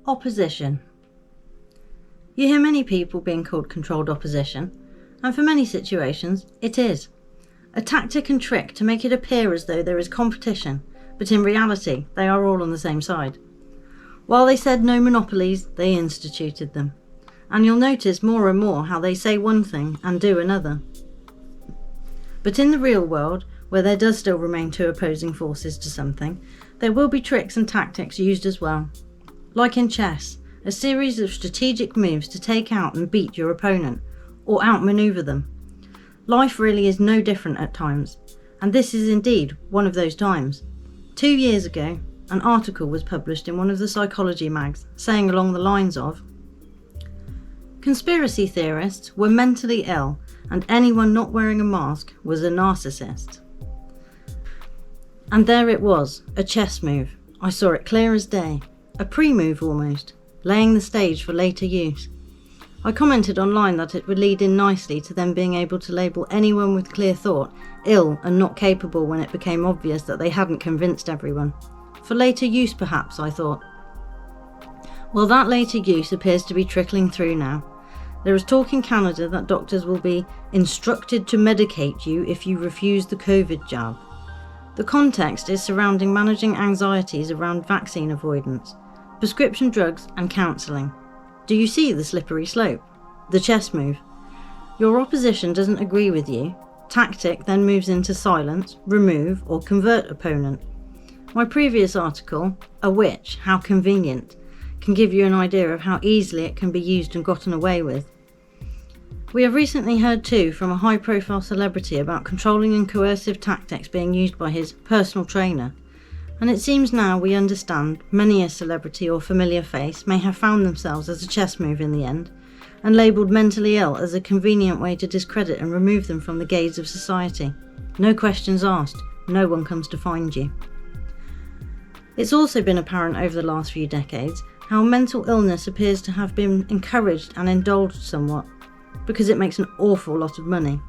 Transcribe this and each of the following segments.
Opposition. You hear many people being called controlled opposition, and for many situations it is. A tactic and trick to make it appear as though there is competition, but in reality they are all on the same side. While they said no monopolies, they instituted them. And you'll notice more and more how they say one thing and do another. But in the real world, where there does still remain two opposing forces to something, there will be tricks and tactics used as well. Like in chess, a series of strategic moves to take out and beat your opponent, or outmaneuver them. Life really is no different at times, and this is indeed one of those times. 2 years ago, an article was published in one of the psychology mags saying along the lines of, "Conspiracy theorists were mentally ill, and anyone not wearing a mask was a narcissist." And there it was, a chess move. I saw it clear as day. A pre-move almost, laying the stage for later use. I commented online that it would lead in nicely to them being able to label anyone with clear thought ill and not capable when it became obvious that they hadn't convinced everyone. For later use perhaps, I thought. Well, that later use appears to be trickling through now. There is talk in Canada that doctors will be instructed to medicate you if you refuse the COVID jab. The context is surrounding managing anxieties around vaccine avoidance, prescription drugs and counselling. Do you see the slippery slope? The chess move. Your opposition doesn't agree with you. Tactic then moves into silence, remove or convert opponent. My previous article, A Witch, How Convenient, can give you an idea of how easily it can be used and gotten away with. We have recently heard too from a high-profile celebrity about controlling and coercive tactics being used by his personal trainer. And it seems now we understand many a celebrity or familiar face may have found themselves as a chess move in the end, and labelled mentally ill as a convenient way to discredit and remove them from the gaze of society. No questions asked, no one comes to find you. It's also been apparent over the last few decades how mental illness appears to have been encouraged and indulged somewhat, because it makes an awful lot of money.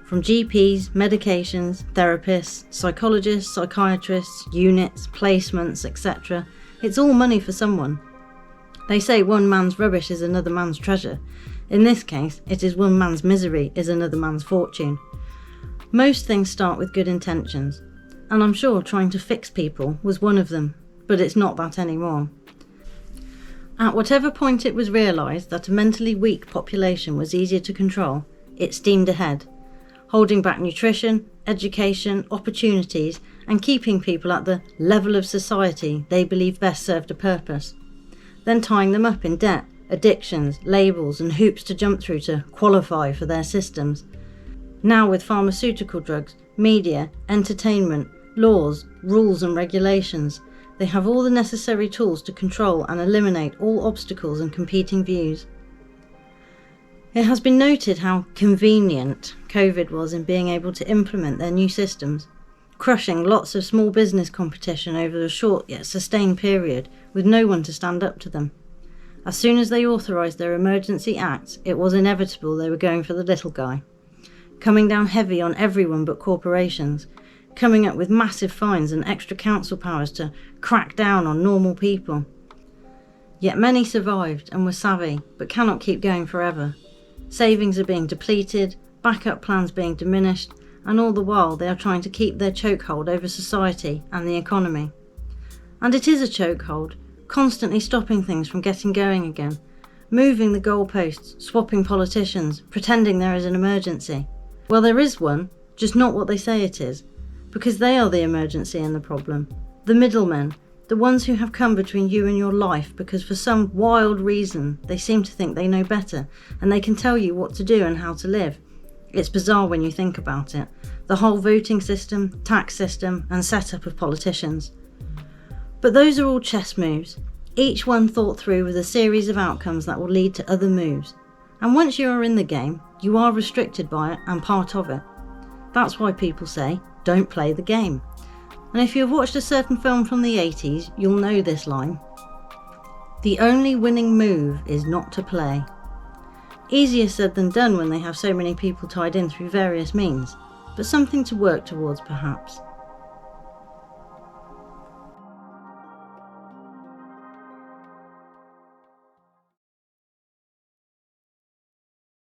From GPs, medications, therapists, psychologists, psychiatrists, units, placements, etc. It's all money for someone. They say one man's rubbish is another man's treasure. In this case, it is one man's misery is another man's fortune. Most things start with good intentions, and I'm sure trying to fix people was one of them, but it's not that anymore. At whatever point it was realised that a mentally weak population was easier to control, it steamed ahead, holding back nutrition, education, opportunities, and keeping people at the level of society they believe best served a purpose. Then tying them up in debt, addictions, labels, and hoops to jump through to qualify for their systems. Now with pharmaceutical drugs, media, entertainment, laws, rules and regulations, they have all the necessary tools to control and eliminate all obstacles and competing views. It has been noted how convenient COVID was in being able to implement their new systems, crushing lots of small business competition over a short yet sustained period with no one to stand up to them. As soon as they authorised their emergency acts, it was inevitable they were going for the little guy, coming down heavy on everyone but corporations, coming up with massive fines and extra council powers to crack down on normal people. Yet many survived and were savvy, but cannot keep going forever. Savings are being depleted, backup plans being diminished, and all the while they are trying to keep their chokehold over society and the economy. And it is a chokehold, constantly stopping things from getting going again, moving the goalposts, swapping politicians, pretending there is an emergency. Well, there is one, just not what they say it is, because they are the emergency and the problem. The middlemen, the ones who have come between you and your life because for some wild reason they seem to think they know better and they can tell you what to do and how to live. It's bizarre when you think about it. The whole voting system, tax system and setup of politicians. But those are all chess moves, each one thought through with a series of outcomes that will lead to other moves. And once you are in the game, you are restricted by it and part of it. That's why people say, don't play the game. And if you have watched a certain film from the 80s, you'll know this line. The only winning move is not to play. Easier said than done when they have so many people tied in through various means, but something to work towards perhaps.